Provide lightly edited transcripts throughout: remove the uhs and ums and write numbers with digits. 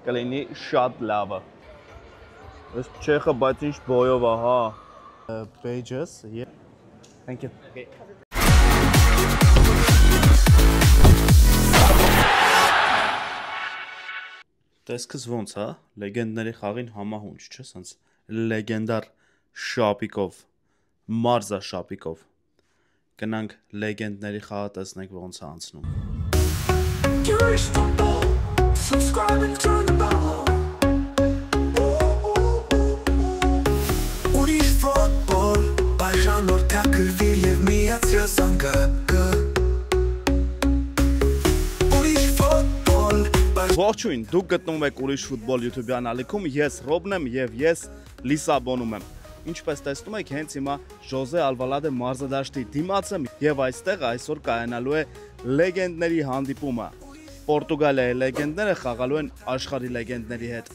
կլինի շատ լավը։ Ըստ Չեխը, բայց ինչ բոյով է, հա։ Pages, yeah. Thank you. Okay. Տեսքս ոնց, հա, լեգենդների խաղին համահունչ, չէ՞, սենց լեգենդար շապիկով, մարզա շապիկով։ Գնանք լեգենդների խաղը տեսնենք ոնց է անցնում։ Ուրիշ ֆուտբոլ, բաժանորդ թաքրվիր և միացրել զանգակը։ Ողջույն, դուք գտնվում եք ուրիշ ֆուտբոլ YouTube-յան ալիքում, ես Ռոբն եմ և ես Լիսաբոնում եմ։ Ինչպես տեսնում եք, հենց հիմա Ժոզե Ալվալադե մարզադաշտի դիմաց եմ և այստեղ այսօր կայանալու է լեգենդների հանդիպումը։ Պորտուգալիայի լեգենդները խաղալու են աշխարհի լեգենդների հետ։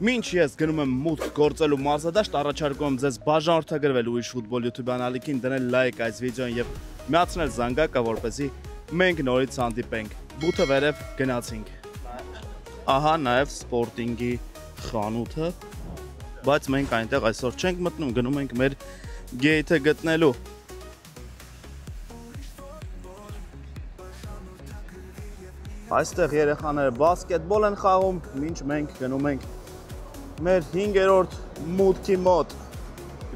Մինչ ես գնում եմ մուտք գործելու մարզադաշտ, առաջարկում եմ ձեզ բաժանորդագրվել ուրիշ ֆուտբոլ YouTube-յան ալիքին, դնել լայք այս վիդեոին և միացնել զանգակը, որպեսզի մենք նորից հանդիպենք։ Բութը վերև գնացինք։ Ահա նաև սպորտինգի խանութը, բայց մենք այնտեղ այսօր չենք մտնում, գնում ենք մեր գեյթը գտնելու։ Այստեղ երեխաները բասկետբոլ են խաղում, մինչ մենք գնում ենք մեր 5-րդ մուտքի մոտ։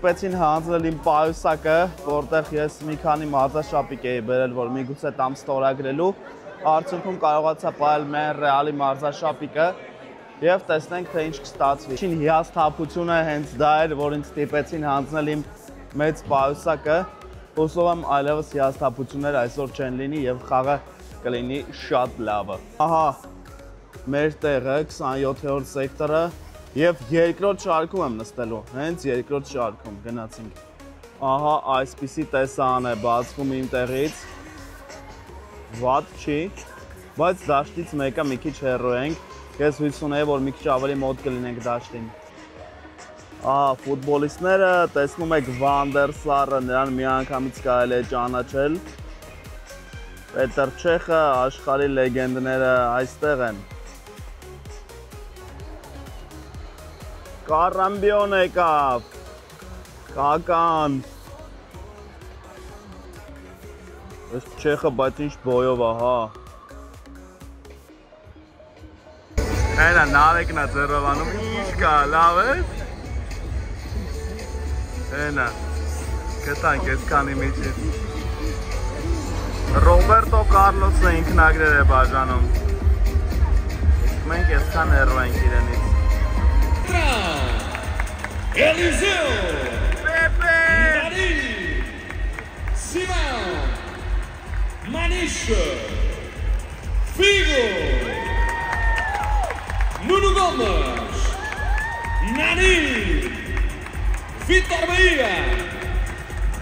Պեցին հանձնել իմ պայուսակը, որտեղ ես մի քանի մարզաշապիկ էի բերել, որ միգուցե տամ ստորագրելու։ Արդյունքում կարողացա պահել մեր ռեալի մարզաշապիկը և տեսնենք, թե ինչ կստացվի։ Ինչ հիասթափությունը հենց դա էր, որ ինձ ստիպեցին հանձնել իմ մեծ պայուսակը։ Հուսով եմ այլևս հիասթափություններ այսօր չեն լինի և խաղը կլինի շատ լավը։ Ահա մեր տեղը 27-րդ սեկտորը և երկրորդ շարքում եմ նստելու, հենց երկրորդ շարքում գնացինք։ Ահա այսպիսի տեսարան է բացվում իմ տեղից։ Վատ չի, բայց դաշտից մեկը մի քիչ հեռու ենք, ես հույս ունեի, որ մի քիչ ավելի մոտ կլինենք դաշտին։ Ահա ֆուտբոլիստները, տեսնում եք Վանդեր Սարը, նրան միանգամից կարելի է ճանաչել։ Պետր Չեխը, աշխարհի լեգենդները այստեղ են։ Կարամբիոն եկավ, Կական։ Ըստ Չեխը, բայց ինչ բոյով է, հա։ Հենա նարեկն է ձեռովանում, ինչ կա, լավ ես։ Հենա, գտանք ես քանի միջից։ Ռոբերտո Կարլոսը ինքնագրեր է բաժանում։ Իսկ մենք եսքան հեռու ենք իրենից։ Էլիզեո Պեպե Մանի Սիմոն Manişo, Figo, Nuno Gomes, Nani, Vitor Bahia,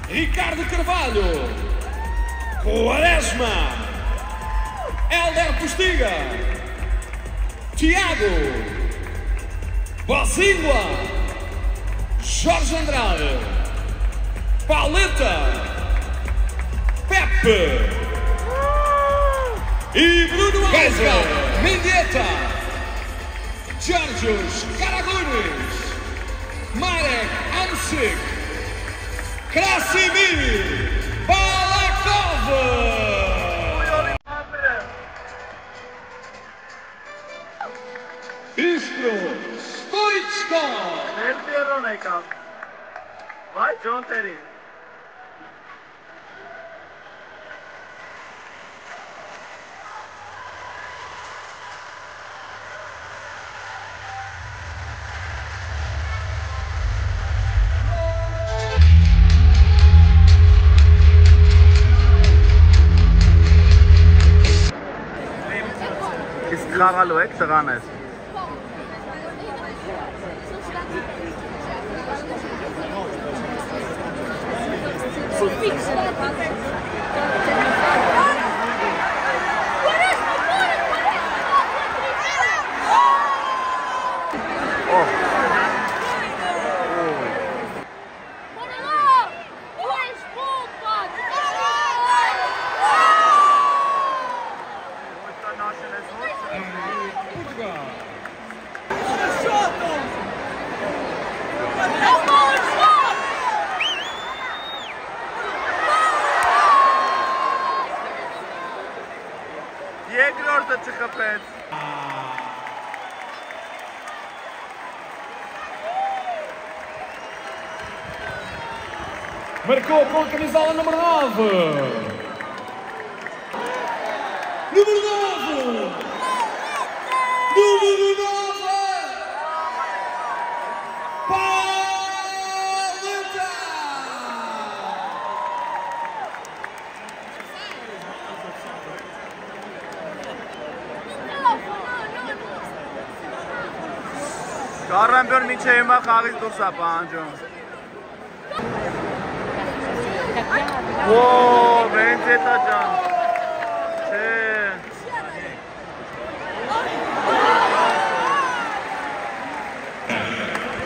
Ricardo Carvalho, Quaresma, Hélder Postiga, Tiago, Bosingua, Jorge Andrade, Pauleta, Pepe e Bruno Alves, Mendieta, Georgios Karagunis, Marek Hamsik, Krasimir Balakov. Istro Stoichko. Nervieroneka. Vai John Terry. Խաղալու եք տղաներ։ Marcou com a camisola número 9. Número 9! Número 9! Paleta! Կարամբյոն մինչև հիմա խաղից դուրս է պահանջում։ Ոո, Մենդետա ջան։ Չէ։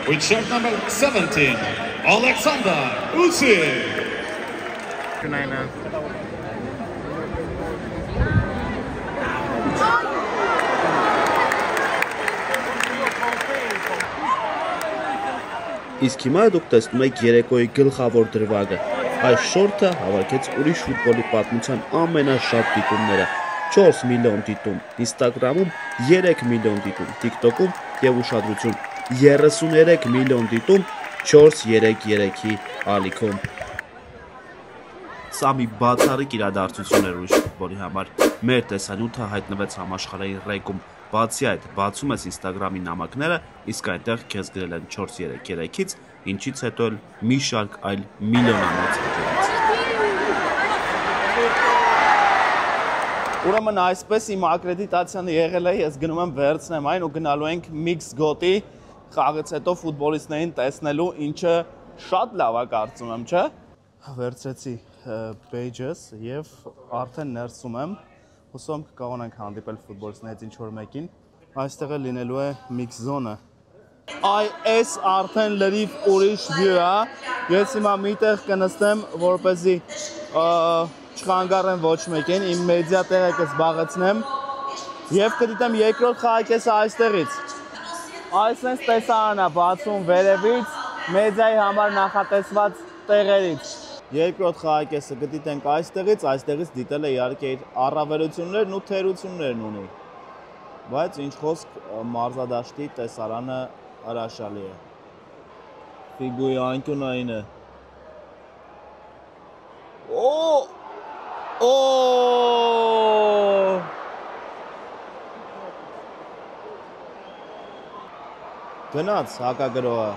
With shirt number 17, Alexander Usyk. Գնայինը։ Իսկ հիմա դուք տեսնում եք երեկոյի գլխավոր դրվագը։ Այս շորթը հավաքեց ուրիշ ֆուտբոլի պատմության ամենաշատ դիտումները՝ 4 միլիոն դիտում, Instagram-ում 3 միլիոն դիտում, TikTok-ում եւ ուշադրություն 33 միլիոն դիտում 433-ի ալիքում։ Սա մի բացառիկ իրադարձություն էր ուրիշ ֆուտբոլի համար։ Մեր տեսանյութը հայտնվեց համաշխարհային ռեկում։ Բացի այդ, բացում ես Instagram-ի նամակները, իսկ այնտեղ քեզ գրել են 433-ից, ինչից հետո էլ մի շարք այլ միլիոնանոց հետևից։ Ուրեմն այսպես իմ ակրեդիտացիան եղել է, ես գնում եմ վերցնեմ այն ու գնալու ենք Mix Goat-ի խաղից հետո ֆուտբոլիստներին տեսնելու, ինչը շատ լավ է կարծում եմ, չէ՞։ Վերցրեցի page-ս եւ արդեն ներսում եմ։ Հուսով եմ կկարողանանք հանդիպել ֆուտբոլիստներից ինչ-որ մեկին։ Այստեղ է լինելու է Mix Zone-ը։ Այս արդեն լրիվ ուրիշ view է։ Ես հիմա միտեղ կնստեմ, որպեսզի չխանգարեմ ոչ մեկին, իմ մեդիա տեղը կզբաղեցնեմ եւ կդիտեմ երկրորդ խաղակեսը այստեղից։ Այս sense տեսարանն է բացում վերևից, մեդիայի համար նախատեսված տեղերից։ Երկրորդ խաղակեսը կդիտենք այստեղից դիտել է իհարկե իր առավելություններն ու թերություններն ունի։ Բայց ինչ խոսք մարզադաշտի տեսարանը հրաշալի է։ Ֆիգուի անկյունային է։ Գնաց հակագրողը։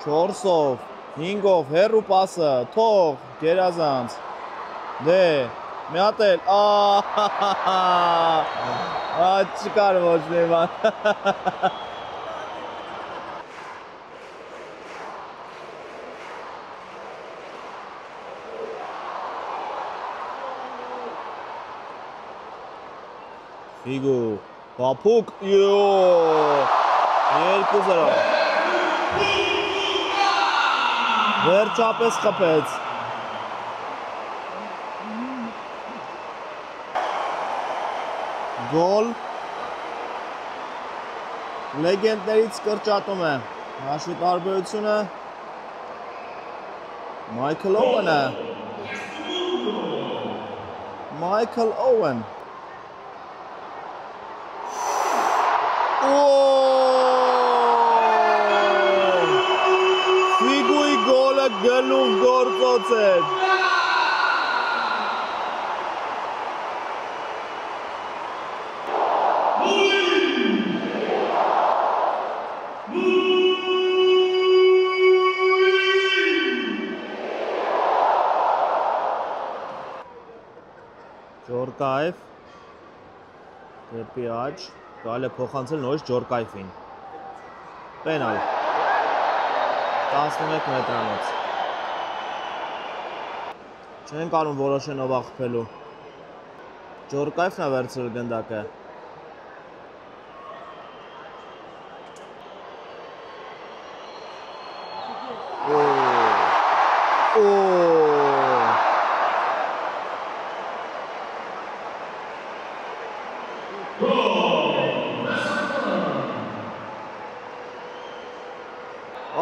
4-ով 5-ով հերու պասը, թող, գերազանց, դե, մի հատ էլ, չկար ոչ մի բան։ Ֆիգու, պապուկ, 2-0։ Վերջապես խփեց։ Գոլ։ Լեգենդներից կրճատում է։ Հաշվի տարբերությունը Michael Owen-ը։ Michael Owen։ Գլուխ գործոց էր։ Ջորկայև դեպի աջ, կարելի է փոխանցել նորից Ջորկայևին։ Պենալ։ 11 մետրանոց։ Չեն կարում որոշեն ով աղբելու։ Ջորկայևն է վերցրել գնդակը։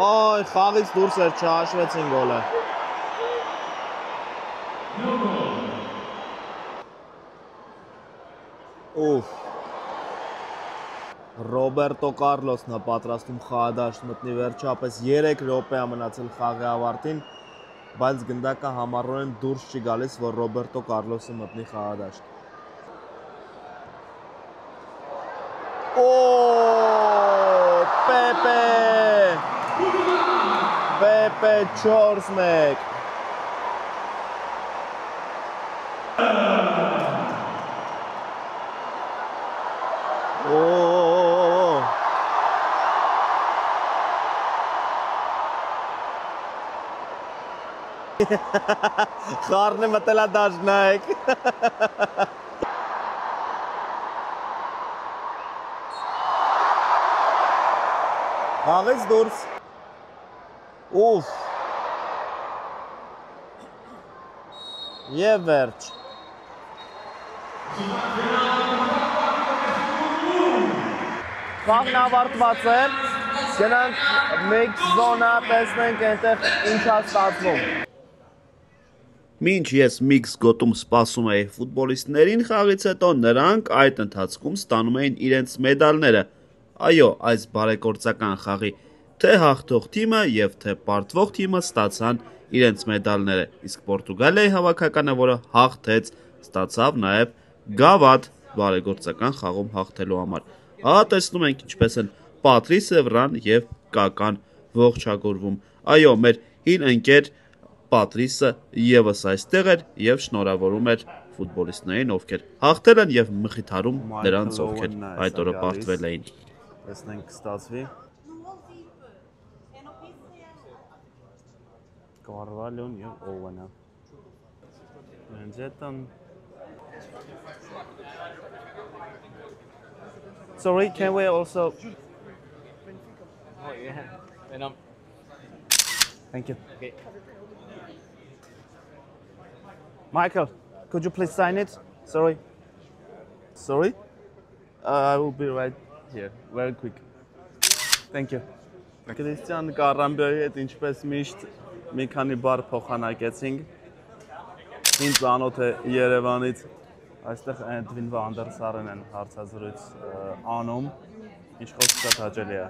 Այ, խաղից դուրս էր, չհաշվեցին գոլը։ Ռոբերտո Կարլոսն է պատրաստում խաղադաշտ մտնի վերջապես 3 րոպե է մնացել խաղի ավարտին, բայց գնդակը համառորեն դուրս չի գալիս, որ Ռոբերտո Կարլոսը մտնի խաղադաշտ։ Պեպե 4-1։ Խառն է մտել է դաշնայք։ Խաղից դուրս։ Ուֆ։ Եվ վերջ։ Խաղն ավարտված է։ Գնանք մեկ զոնա, տեսնենք այնտեղ ինչ է ստացվում։ Մինչ ես միքս գոտում սպասում էի ֆուտբոլիստներին խաղից հետո, նրանք այդ ընթացքում ստանում էին իրենց մեդալները։ Այո, այս բարեգործական խաղի թե հաղթող թիմը և թե պարտվող թիմը ստացան իրենց մեդալները, իսկ Պորտուգալիայի հավաքականը, որը հաղթեց, ստացավ նաև գավաթ բարեգործական խաղում հաղթելու համար։ Ահա տեսնում ենք ինչպես են Պատրիս Էվրան և Կական ողջագուրվում։ Այո, մեր հին ընկեր Պատրիսը ևս այստեղ էր և շնորհավորում էր ֆուտբոլիստներին, ովքեր հաղթել են և մխիթարում նրանց, ովքեր այդ օրը պարտվել էին։ Տեսնենք կստացվի։ Կարվալյոն և Օվենը։ Sorry, can we also... Oh, yeah. Thank you. Okay. Michael, could you please sign it? Sorry. Sorry? I will be right here, very quick. Thank you. Քրիստիան Կարամբյոյի հետ ինչպես միշտ մի քանի բառ փոխանակեցինք։ Ինձ անոթ է Երևանից, այստեղ Էդվին Վանդերսարեն են հարցազրույց անում, ինչ խոսք շատ հաճելի է։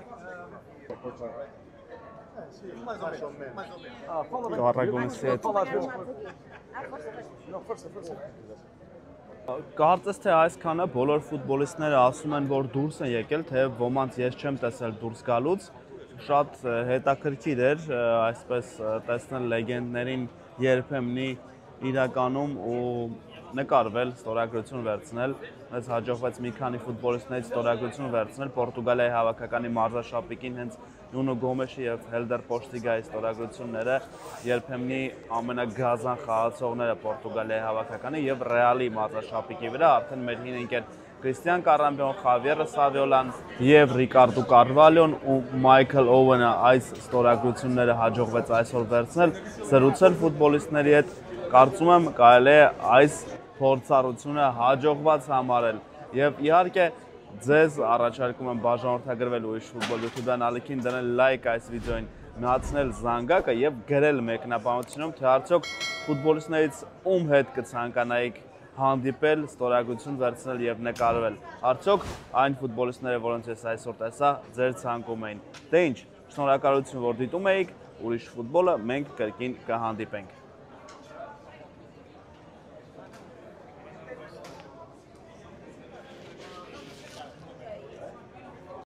Կարագոնիսի հետ։ Կարծես թե այսքանը բոլոր ֆուտբոլիստները ասում են, որ դուրս են եկել, թե ոմանց ես չեմ տեսել դուրս գալուց, շատ հետաքրքիր էր այսպես տեսնել լեգենդներին երբեմնի իրականում ու նկարվել, ստորագրություն վերցնել, մեզ հաջողվեց մի քանի ֆուտբոլիստներից ստորագրություն վերցնել, Պորտուգալիայի հավաքականի մարզաշապիկին հենց Նունո Գոմեշի և Հելդեր Պոշտիգայի ստորագրությունները երբեմնի ամենագազան խաղացողները Պորտուգալիայի հավաքականի և Ռեալի մարզաշապիկի վրա, արդեն մեր հին ընկեր Քրիստիան Կարամբյոն, Խավիերը Սավիոլան և Ռիկարդո Կարվալյոն ու Մայքլ Օվենը այս ստորագրությունները հաջողվեց այսօր վերցնել, զրուցել ֆուտբոլիստների հետ, կարծում եմ կարելի է այս փորձառությունը հաջողված համարել և իհարկե ձեզ առաջարկում եմ բաժանորդագրվել ուրիշ ֆուտբոլ YouTube-յան ալիքին, դնել լայք այս վիդեոին, միացնել զանգակը և գրել մեկնաբանությունում, թե արդյոք ֆուտբոլիստներից ում հետ կցանկանայիք հանդիպել, ստորագրություն վերցնել և նկարվել։ Արդյոք այն ֆուտբոլիստները, որոնց ես այսօր տեսա, ձեր ցանկում էին։ Դե ինչ, շնորհակալություն, որ դիտում էիք, ուրիշ ֆուտբոլը մենք կրկին կհանդիպենք։